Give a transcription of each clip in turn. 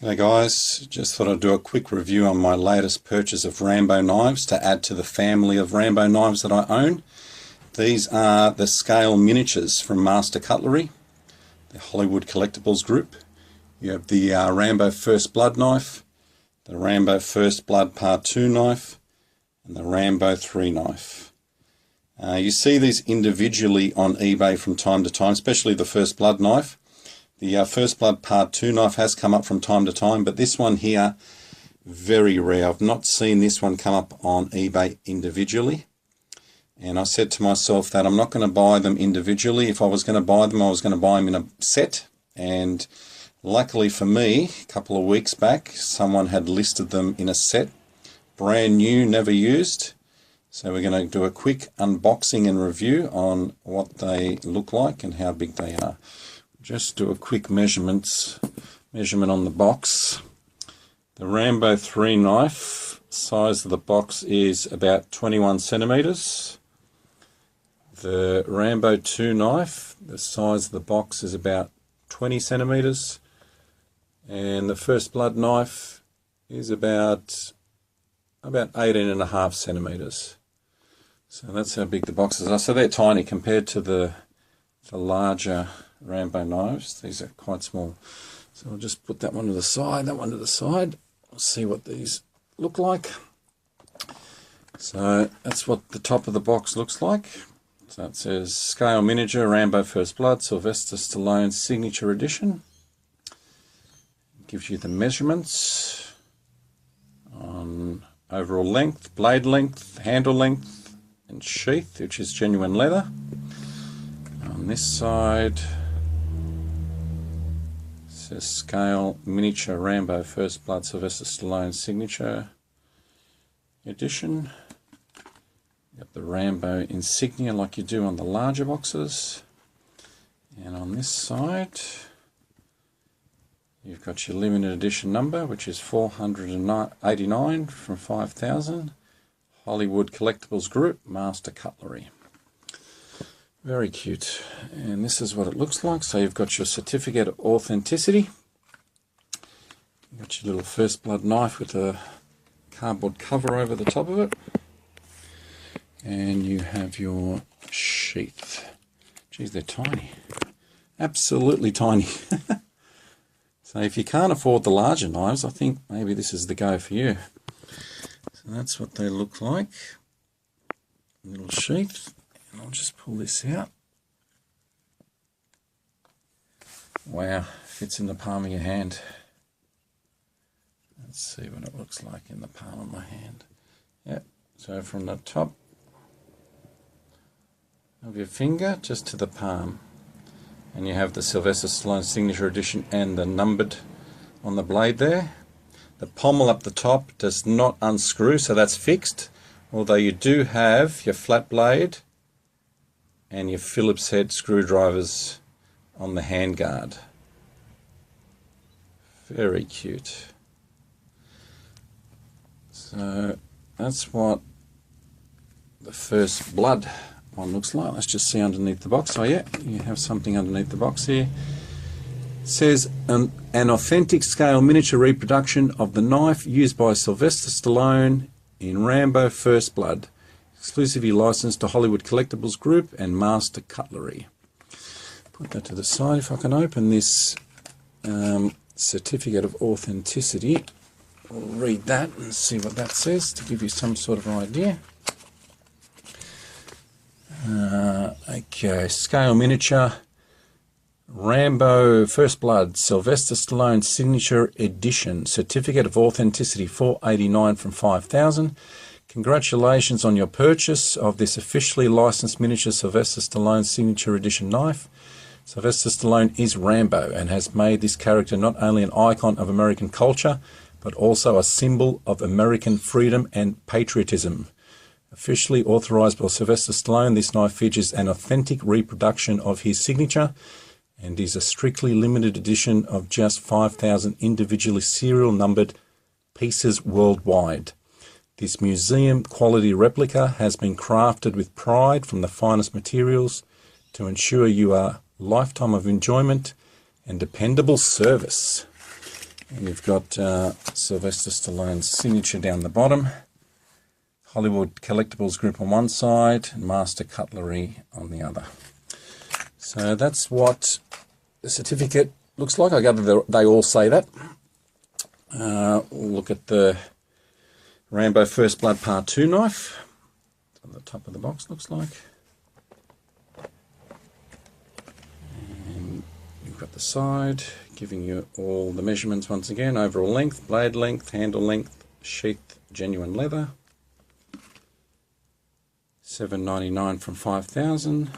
Hey guys, just thought I'd do a quick review on my latest purchase of Rambo knives to add to the family of Rambo knives that I own. These are the scale miniatures from Master Cutlery, the Hollywood Collectibles group. You have the Rambo First Blood knife, the Rambo First Blood Part 2 knife, and the Rambo 3 knife. You see these individually on eBay from time to time, especially the First Blood knife. The First Blood Part 2 knife has come up from time to time, but this one here, very rare. I've not seen this one come up on eBay individually. And I said to myself that I'm not going to buy them individually. If I was going to buy them, I was going to buy them in a set. And luckily for me, a couple of weeks back, someone had listed them in a set. Brand new, never used. So we're going to do a quick unboxing and review on what they look like and how big they are. Just do a quick measurement on the box. The Rambo 3 knife, size of the box is about 21 centimeters. The Rambo 2 knife, the size of the box is about 20 centimeters. And the First Blood knife is about 18.5 centimeters. So that's how big the boxes are. So they're tiny compared to the larger Rambo knives. These are quite small. So I'll just put that one to the side, that one to the side. We'll see what these look like. So that's what the top of the box looks like. So it says Scale Miniature Rambo First Blood Sylvester Stallone Signature Edition. It gives you the measurements on overall length, blade length, handle length, and sheath, which is genuine leather. On this side, says Scale Miniature Rambo First Blood Sylvester Stallone Signature Edition. You got the Rambo insignia like you do on the larger boxes. And on this side, you've got your limited edition number, which is 489 from 5,000. Hollywood Collectibles Group, Master Cutlery. Very cute. And this is what it looks like. So you've got your certificate of authenticity. You've got your little First Blood knife with a cardboard cover over the top of it. And you have your sheath. Geez, they're tiny. Absolutely tiny. So if you can't afford the larger knives, I think maybe this is the go for you. So that's what they look like. Little sheath. And I'll just pull this out. Wow, fits in the palm of your hand. Let's see what it looks like in the palm of my hand. Yep, so from the top of your finger just to the palm. And you have the Sylvester Stallone Signature Edition and the numbered on the blade there. The pommel up the top does not unscrew, so that's fixed. Although you do have your flat blade and your Phillips head screwdrivers on the handguard. Very cute. So that's what the First Blood one looks like. Let's just see underneath the box. Oh yeah, you have something underneath the box here. It says an authentic scale miniature reproduction of the knife used by Sylvester Stallone in Rambo First Blood. Exclusively licensed to Hollywood Collectibles Group and Master Cutlery. Put that to the side. If I can open this certificate of authenticity, we'll read that and see what that says to give you some sort of idea. Okay, Scale Miniature Rambo First Blood Sylvester Stallone Signature Edition. Certificate of Authenticity, 489 from 5,000. Congratulations on your purchase of this officially licensed miniature Sylvester Stallone Signature Edition knife. Sylvester Stallone is Rambo and has made this character not only an icon of American culture, but also a symbol of American freedom and patriotism. Officially authorized by Sylvester Stallone, this knife features an authentic reproduction of his signature and is a strictly limited edition of just 5,000 individually serial numbered pieces worldwide. This museum quality replica has been crafted with pride from the finest materials to ensure you a lifetime of enjoyment and dependable service. And you've got Sylvester Stallone's signature down the bottom, Hollywood Collectibles Group on one side, and Master Cutlery on the other. So that's what the certificate looks like. I gather they all say that. We'll look at the Rambo First Blood Part 2 knife. That's what the top of the box looks like. And you've got the side, giving you all the measurements once again: overall length, blade length, handle length, sheath, genuine leather. $7.99 from 5,000.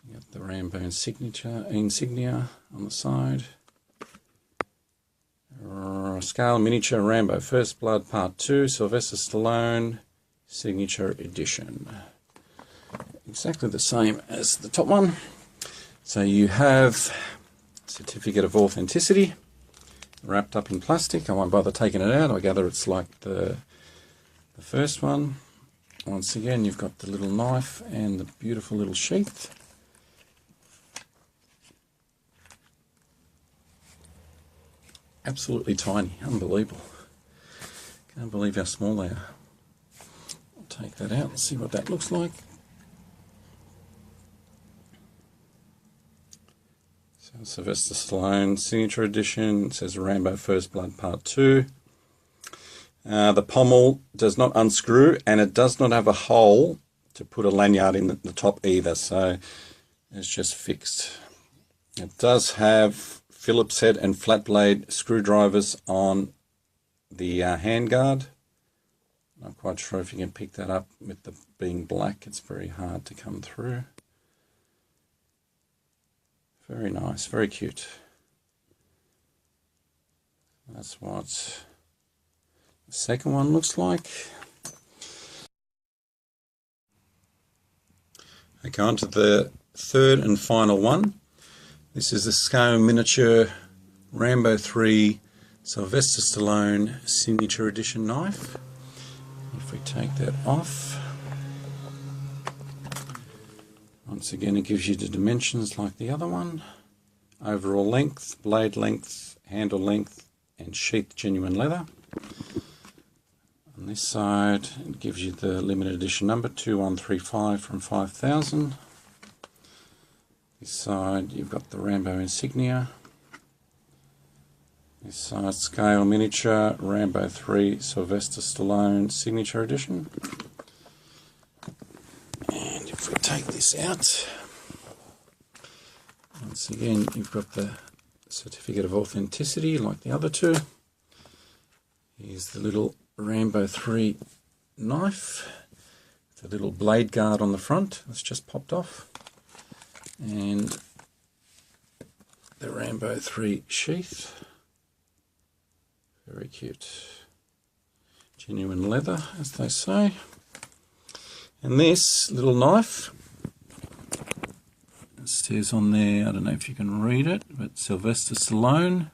You got the Rambo insignia on the side. Scale miniature Rambo First Blood Part 2, Sylvester Stallone Signature Edition. Exactly the same as the top one. So you have certificate of authenticity wrapped up in plastic. I won't bother taking it out. I gather it's like the first one. Once again, you've got the little knife and the beautiful little sheath. Absolutely tiny, unbelievable. Can't believe how small they are. I'll take that out and see what that looks like. So Sylvester Stallone Signature Edition. It says Rambo First Blood Part 2. The pommel does not unscrew, and it does not have a hole to put a lanyard in the top either, so it's just fixed. It does have Phillips head and flat blade screwdrivers on the handguard. Not quite sure if you can pick that up with the being black. It's very hard to come through. Very nice, very cute. That's what the second one looks like. Okay, on to the third and final one. This is the scale miniature Rambo 3 Sylvester Stallone Signature Edition knife. If we take that off, once again it gives you the dimensions like the other one. Overall length, blade length, handle length, and sheath genuine leather. On this side it gives you the limited edition number 2135 from 5,000. This side you've got the Rambo insignia. This side scale miniature Rambo 3 Sylvester Stallone Signature Edition. And if we take this out, once again you've got the certificate of authenticity like the other two. Here's the little Rambo 3 knife, the little blade guard on the front that's just popped off, and the Rambo 3 sheath. Very cute. Genuine leather, as they say. And this little knife, it says on there, I don't know if you can read it, but Sylvester Stallone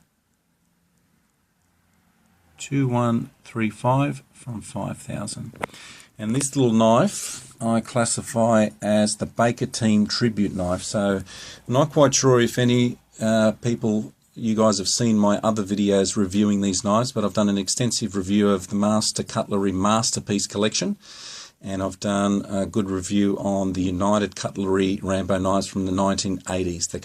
2135 from 5,000. And this little knife I classify as the Baker Team tribute knife. So I'm not quite sure if any people, you guys have seen my other videos reviewing these knives, but I've done an extensive review of the Master Cutlery Masterpiece Collection, and I've done a good review on the United Cutlery Rambo knives from the 1980s, the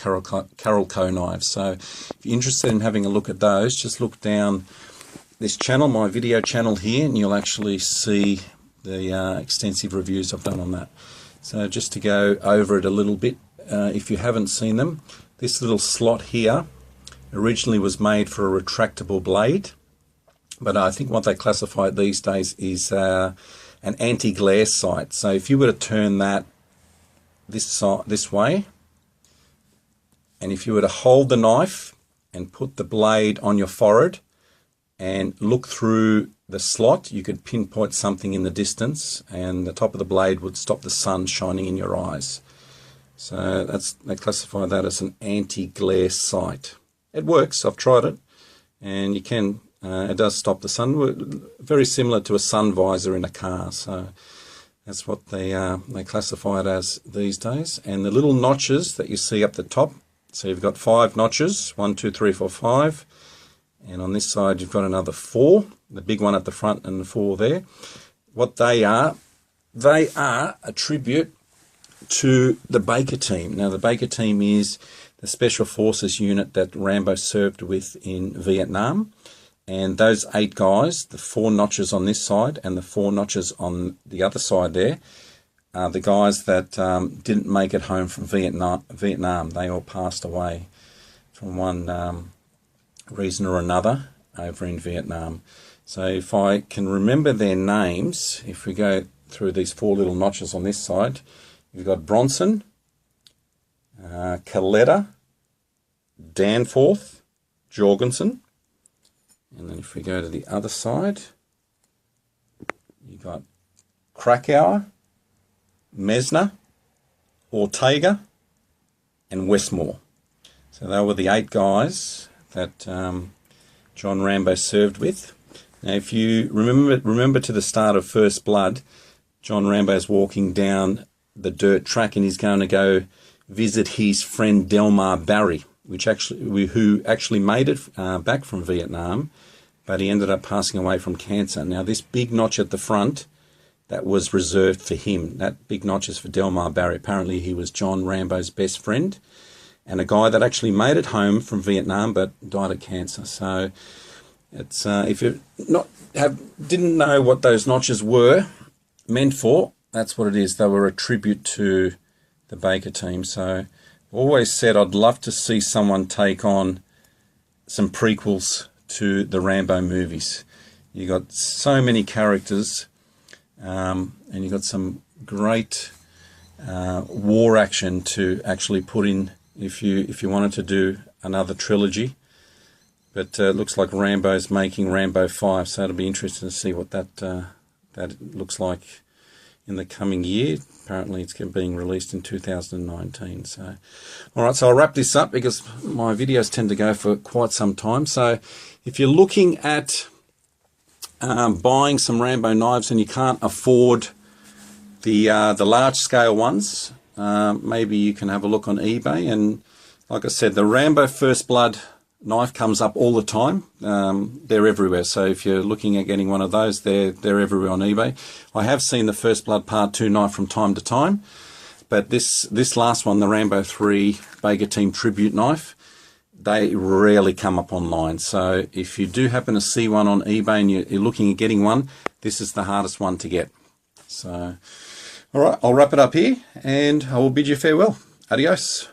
Carol Co knives. So if you're interested in having a look at those, just look down this channel, my video channel here, and you'll actually see the extensive reviews I've done on that. So just to go over it a little bit, if you haven't seen them, this little slot here originally was made for a retractable blade, but I think what they classify it these days is an anti-glare sight. So if you were to turn that this way, and if you were to hold the knife and put the blade on your forehead and look through the slot, you could pinpoint something in the distance, and the top of the blade would stop the sun shining in your eyes. So they classify that as an anti-glare sight. It works. I've tried it, and you can. It does stop the sun. Very similar to a sun visor in a car. So that's what they classify it as these days. And the little notches that you see up the top So you've got 5 notches, 1, 2, 3, 4, 5. And on this side, you've got another 4, the big one at the front and the 4 there. What they are a tribute to the Baker team. Now, the Baker team is the Special Forces unit that Rambo served with in Vietnam. And those 8 guys, the 4 notches on this side and the 4 notches on the other side there, are the guys that didn't make it home from Vietnam. They all passed away from one reason or another over in Vietnam. So if I can remember their names, if we go through these 4 little notches on this side, you've got Bronson, Coletta, Danforth, Jorgensen. And then if we go to the other side, you've got Krakauer, Messner, Ortega, and Westmore. So they were the 8 guys that John Rambo served with. Now, if you remember to the start of First Blood, John Rambo's walking down the dirt track and he's going to go visit his friend Delmar Barry, who actually made it back from Vietnam, but he ended up passing away from cancer. Now, this big notch at the front, that was reserved for him. That big notch is for Delmar Barry. Apparently, he was John Rambo's best friend and a guy that actually made it home from Vietnam but died of cancer. So it's if you didn't know what those notches were meant for, that's what it is. They were a tribute to the Baker team. So I've always said I'd love to see someone take on some prequels to the Rambo movies. You got so many characters, and you got some great war action to actually put in if you wanted to do another trilogy. But it looks like Rambo's making Rambo 5, so it'll be interesting to see what that looks like in the coming year. Apparently it's being released in 2019. So, all right, so I'll wrap this up because my videos tend to go for quite some time. So if you're looking at buying some Rambo knives and you can't afford the large scale ones, maybe you can have a look on eBay. And like I said, the Rambo First Blood knife comes up all the time. They're everywhere. So if you're looking at getting one of those, they're everywhere on eBay. I have seen the First Blood Part 2 knife from time to time, but this last one, the Rambo 3 Baker Team Tribute knife, they rarely come up online. So if you do happen to see one on eBay and you're looking at getting one, this is the hardest one to get. So, all right, I'll wrap it up here and I will bid you farewell. Adios.